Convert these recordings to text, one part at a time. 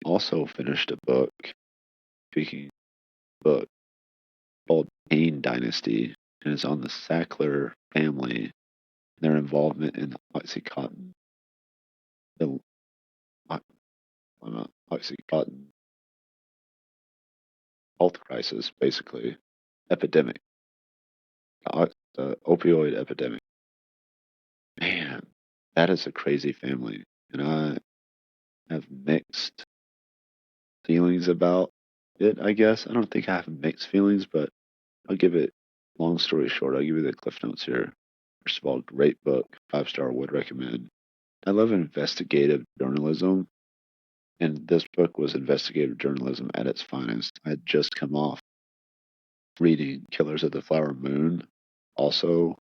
also finished a book, speaking book, called Dynasty, and it's on the Sackler family, their involvement in the Oxycontin, the Oxycontin health crisis, basically, epidemic, the opioid epidemic. Man, that is a crazy family, and I have mixed feelings about it, I guess. I don't think I have mixed feelings, but I'll give it, long story short, I'll give you the cliff notes here. First of all, great book, 5-star, would recommend. I love investigative journalism, and this book was investigative journalism at its finest. I had just come off reading Killers of the Flower Moon, also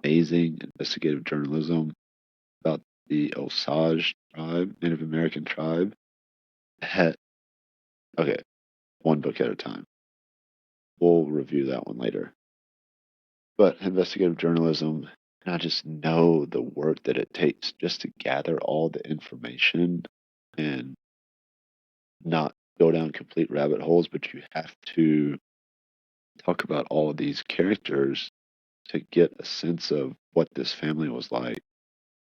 amazing investigative journalism about the Osage tribe, Native American tribe. Okay, one book at a time. We'll review that one later. But investigative journalism, and I just know the work that it takes just to gather all the information and not go down complete rabbit holes, but you have to talk about all of these characters to get a sense of what this family was like.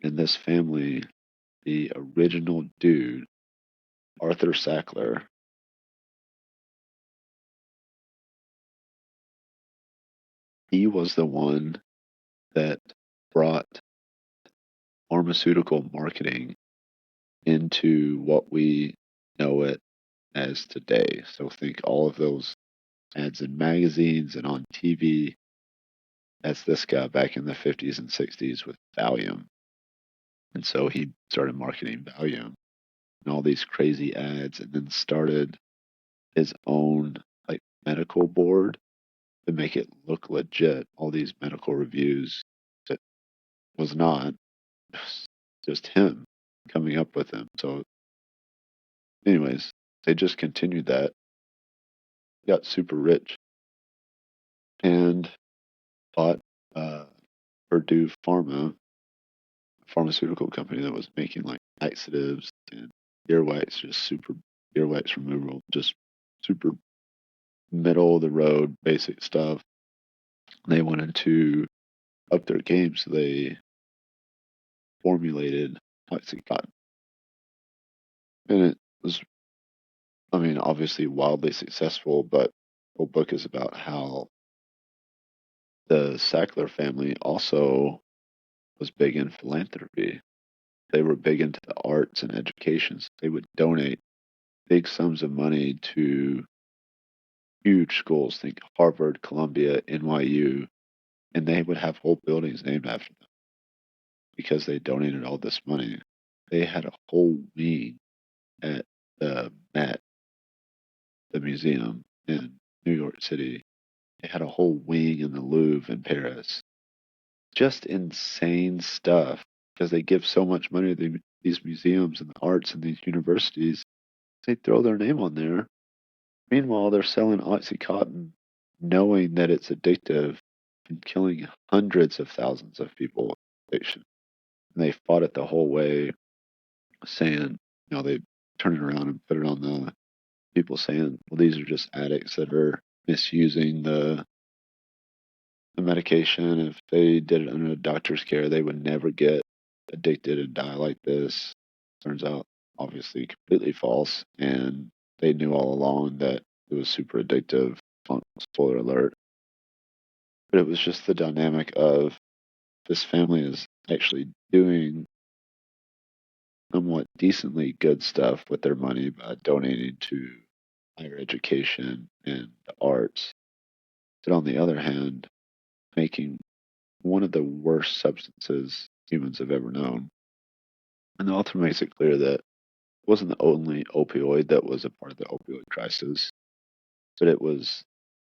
In this family, the original dude, Arthur Sackler, he was the one that brought pharmaceutical marketing into what we know it as today. So think all of those ads in magazines and on TV. That's this guy back in the 50s and 60s with Valium. And so he started marketing Valium and all these crazy ads, and then started his own like medical board to make it look legit. All these medical reviews that was not, just him coming up with them. So anyways, they just continued that, got super rich, and bought Purdue Pharma, a pharmaceutical company that was making like laxatives and earwax, just super earwax removal, just super middle of the road basic stuff. They wanted to up their game, so they formulated Oxycontin. And it was, I mean, obviously wildly successful, but the whole book is about how the Sackler family also was big in philanthropy. They were big into the arts and education. So they would donate big sums of money to huge schools, think Harvard, Columbia, NYU, and they would have whole buildings named after them because they donated all this money. They had a whole wing at the Met, the museum in New York City. They had a whole wing in the Louvre in Paris. Just insane stuff because they give so much money to these museums and the arts and these universities. They throw their name on there. Meanwhile, they're selling Oxycontin, knowing that it's addictive and killing hundreds of thousands of people with addiction. And they fought it the whole way, saying, they turn it around and put it on the people saying, well, these are just addicts that are misusing the medication. If they did it under a doctor's care, they would never get addicted and die like this. Turns out, obviously, completely false. And they knew all along that it was super addictive. Spoiler alert. But it was just the dynamic of this family is actually doing somewhat decently good stuff with their money by donating to higher education and the arts. But on the other hand, making one of the worst substances humans have ever known. And the author makes it clear that it wasn't the only opioid that was a part of the opioid crisis, but it was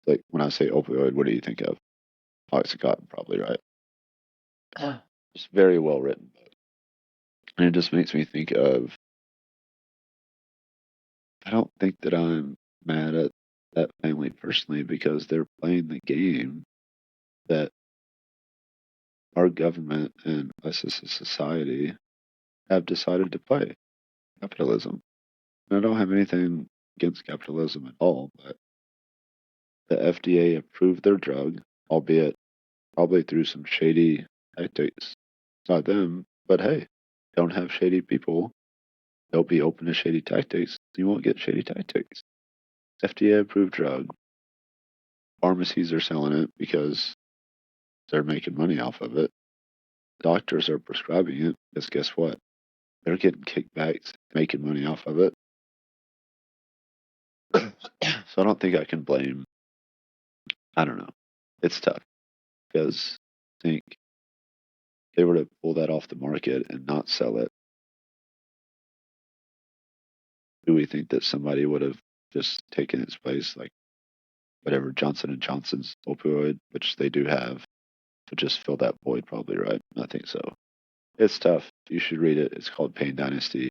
like, when I say opioid, what do you think of? Oxycontin, probably, right? It's very well written book. And it just makes me think of, I don't think that I'm mad at that family personally because they're playing the game that our government and us as a society have decided to play, capitalism. I don't have anything against capitalism at all, but the FDA approved their drug, albeit probably through some shady tactics. Not them, but hey, don't have shady people. They'll be open to shady tactics. You won't get shady tactics. FDA approved drug. Pharmacies are selling it because they're making money off of it. Doctors are prescribing it because guess what? They're getting kickbacks, making money off of it. So I don't think I can blame. I don't know. It's tough because I think if they were to pull that off the market and not sell it, do we think that somebody would have just taken its place, like whatever Johnson and Johnson's opioid, which they do have, to just fill that void? Probably right. I think so. It's tough. You should read it. It's called Pain Dynasty.